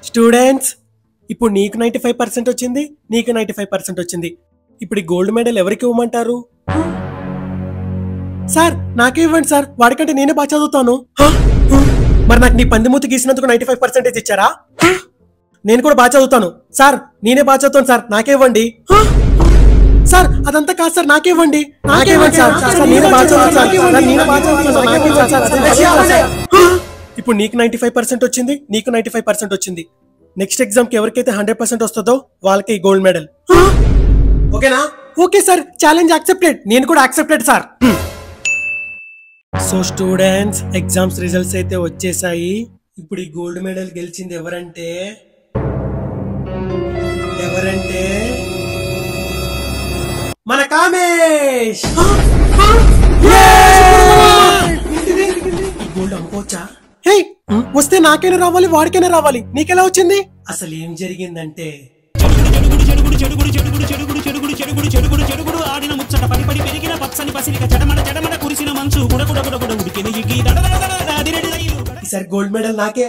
Students, ఇప్పుడు నీకు 95% వచ్చింది, నీకు 95% వచ్చింది. ఇప్పుడు ఈ గోల్డ్ మెడల్ ఎవరికి ఇవ్వమంటారు? సార్ నాకే ఇవ్వండి సార్, వాడికంటే నేనే బాగా చదువుతాను. మరి నాకు నీ పందిమూతి గీసినందుకు 95% ఇచ్చారా? నేను కూడా బాగా చదువుతాను సార్, నేనే బాగా చదువుతాను సార్, నాకే ఇవ్వండి. సార్ అదంతా కాదు సార్, నాకే ఇవ్వండి. నాకే ఇవ్వండి సార్, నేనే బాగా చదువుతాను. ఇప్పుడు నీకు 95% వచ్చింది, నీకు 95% వచ్చింది. నెక్స్ట్ ఎగ్జామ్ కి ఎవరికైతే 100% వస్తుందో వాళ్ళకి ఈ గోల్డ్ మెడల్. ఓకేనా? Okay sir, challenge accepted. నేను కూడా accepted sir. So students, exams results అయితే వచ్చేసాయి. ఇప్పుడు ఈ గోల్డ్ మెడల్ గెలిచింది ఎవరంటే మన కామేష్. ఈ గోల్డ్ అమ్ముకోవచ్చా? హే, వస్తే నాకైనా రావాలి, వాడికైనా రావాలి. నీకెలా వచ్చింది? అసలు ఏం జరిగిందంటే ఆడిన ముచ్చట పడి పడి పెరిగిన పచ్చని పసిరిక చెడమడ చెడమడ కురిసిన మంచు గుడగుడ గుడగుడ ఉడికిన ఈసారి గోల్డ్ మెడల్ నాకే.